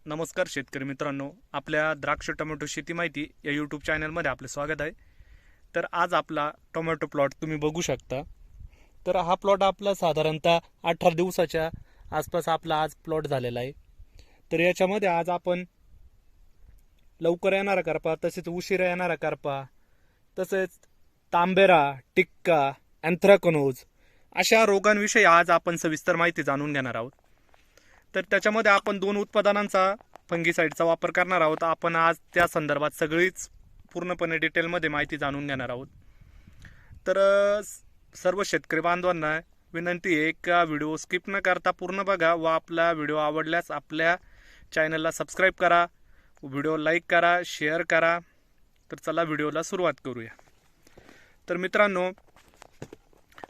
नमस्कार शेतकरी मित्रांनो, आपल्या द्राक्ष टोमॅटो शेती माहिती या यूट्यूब चॅनलमध्ये आपले स्वागत आहे। तर आज आपला टोमॅटो प्लॉट तुम्ही बघू शकता। तर हा प्लॉट आपला साधारणतः 18 दिवसाच्या आसपास आपला आज प्लॉट झालेला आहे। तर याच्यामध्ये आज आपण लवकर येणारा करपा, तसेच उशिरा येणारा करपा, तसेच तांबेरा, टिक्का, अँथ्रॅकनोज अशा रोगांविषयी आज आपण सविस्तर माहिती जाणून घेणार आहोत। तर त्याच्यामध्ये आपण 2 उत्पादनांचा फंगीसाइडचा वापर करणार आहोत। आपण आज त्या संदर्भात सगळीच पूर्णपणे डिटेलमध्ये माहिती जाणून घेणार आहोत। तर सर्व शेतकरी बांधवांना विनंती आहे की व्हिडिओ स्किप न करता पूर्ण बघा व आपला व्हिडिओ आवडल्यास आपल्या चॅनलला सबस्क्राईब करा, व्हिडिओ लाईक करा, शेअर करा। तर चला व्हिडिओला सुरुवात करूया। तर मित्रांनो,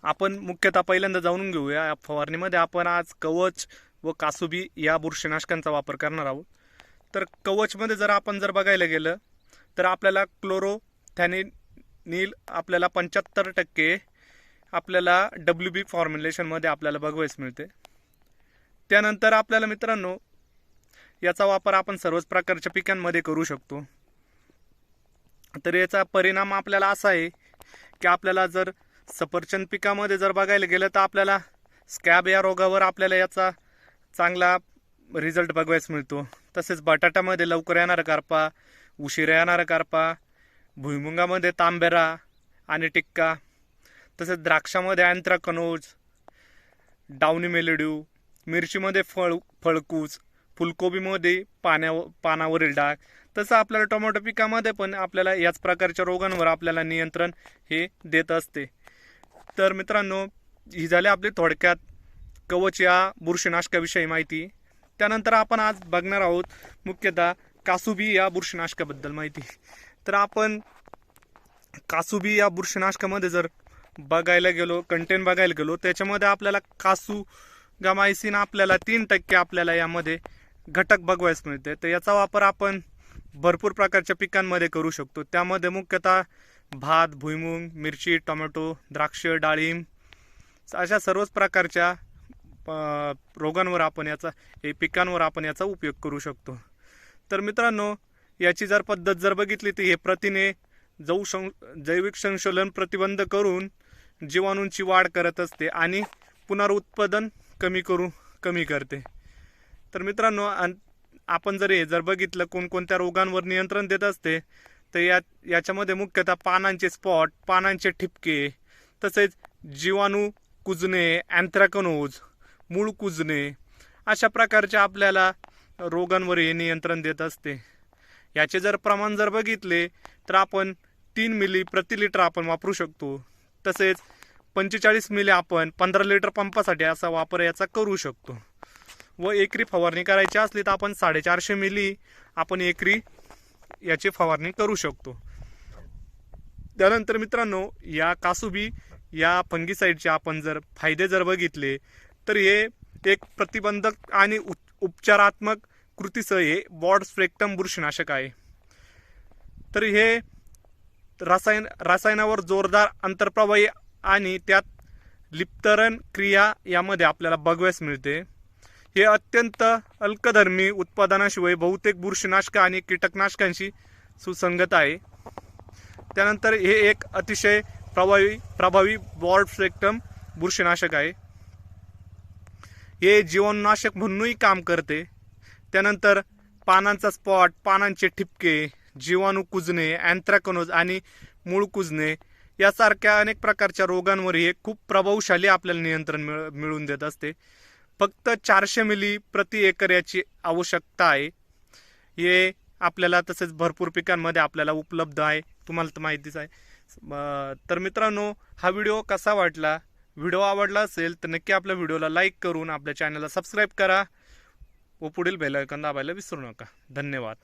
आपण मुख्यतः पहिल्यांदा जाणून घेऊया फवारणीमध्ये आपण आज कवच व कासुबी या बुरशीनाशकांचा वापर करणार आहोत। तर कवचमध्ये जर आपण बघायला गेलं तर आपल्याला क्लोरोथॅनिल आपल्याला 75% आपल्याला WB फॉर्म्युलेशनमध्ये आपल्याला बघवायस मिळते। त्यानंतर आपल्याला मित्रांनो याचा वापर आपण सर्वच प्रकारच्या पिकांमध्ये करू शकतो। तर याचा परिणाम आपल्याला असा आहे की आपल्याला जर सफरचंद पिकामध्ये जर बघायला गेलं तर आपल्याला स्कॅब या रोगावर आपल्याला याचा चांगला रिझल्ट बघवायस मिळतो। तसेच बटाट्यामध्ये लवकर येणारा करपा, उशिरा येणारा करपा, भुईमुगामध्ये तांबेरा आणि टिक्का, तसेच द्राक्षामध्ये अँथ्रॅकनोज, डाउनी मेलड्यू, मिरचीमध्ये फळकूज, फुलकोबीमध्ये पानावरील डाग, तसं आपल्याला टोमॅटो पिकामध्ये पण आपल्याला याच प्रकारच्या रोगांवर आपल्याला नियंत्रण हे देत असते। तर मित्रांनो, ही झाली आपली थोडक्यात कवच या बुरशीनाशकाविषयी माहिती। त्यानंतर आपण आज बघणार आहोत मुख्यतः कासुबी या बुरशीनाशकाबद्दल माहिती। तर आपण कासुबी या बुरशीनाशकामध्ये जर बघायला गेलो, कंटेंट बघायला गेलो, त्याच्यामध्ये आपल्याला कासुगामायसिन आपल्याला 3% आपल्याला यामध्ये घटक बघवायस मिळते। तर याचा वापर आपण भरपूर प्रकारच्या पिकांमध्ये करू शकतो। त्यामध्ये मुख्यतः भात, भुईमुग, मिरची, टोमॅटो, द्राक्ष, डाळिंब अशा सर्वच प्रकारच्या रोगांवर आपण पिकांवर आपण याचा उपयोग करू शकतो। तर मित्रांनो, याची जर पद्धत जर बघितली तर हे प्रथिने जैविक संशोधन प्रतिबंध करून जीवाणूंची वाढ करत असते आणि पुनरुत्पादन कमी करते। तर मित्रांनो, आपण जर बघितलं कोणकोणत्या रोगांवर नियंत्रण देत असते तर याच्यामध्ये मुख्यतः पानांचे स्पॉट, पानांचे ठिपके, तसेच जीवाणू कुजणे, अँथ्रॅकनोज, मूळ कुजणे अशा प्रकारच्या आपल्याला रोगांवर हे नियंत्रण देत असते। याचे जर प्रमाण जर बघितले तर आपण 3 मिली प्रति लिटर आपण वापरू शकतो। तसेच 45 मिली आपण 15 लिटर पंपासाठी असा वापर याचा करू शकतो। व एकरी फवारणी करायची असली तर आपण 450 मिली आपण एकरी याची फवारणी करू शकतो। त्यानंतर मित्रांनो, या कासुबी या फंगीसाइडचे आपण जर फायदे जर बघितले तर हे एक प्रतिबंधक आणि उपचारात्मक कृतीसह हे ब्रॉड स्पेक्ट्रम बुरशीनाशक आहे। तर हे रसायनावर जोरदार अंतर्प्रवाही आणि त्यात लिप्तरण क्रिया यामध्ये आपल्याला बघवायस मिळते। हे अत्यंत अल्कधर्मी उत्पादनाशिवाय बहुतेक बुरशीनाशक आणि कीटकनाशकांशी सुसंगत आहे। त्यानंतर हे एक अतिशय प्रभावी ब्रॉड स्पेक्ट्रम बुरशीनाशक आहे। हे जीवाणुनाशक म्हणूनही काम करते। त्यानंतर पानांचा स्पॉट, पानांचे ठिपके, जीवाणू कुजणे, अँथ्रॅकनोज आणि मूळ कुजणे यासारख्या अनेक प्रकारच्या रोगांवर हे खूप प्रभावशाली आपल्याला नियंत्रण मिळवून देत असते। फक्त 400 मिली प्रति एकर याची आवश्यकता आहे। हे आपल्याला तसेच भरपूर पिकांमध्ये आपल्याला उपलब्ध आहे, तुम्हाला तर माहितीच आहे। तर मित्रांनो, हा व्हिडिओ कसा वाटला? व्हिडिओ आवडला असेल तर नक्की आपल्या व्हिडिओला लाईक करून आपल्या चॅनलला सबस्क्राईब करा व पुढील बेल आयकॉन दाबायला विसरू नका। धन्यवाद।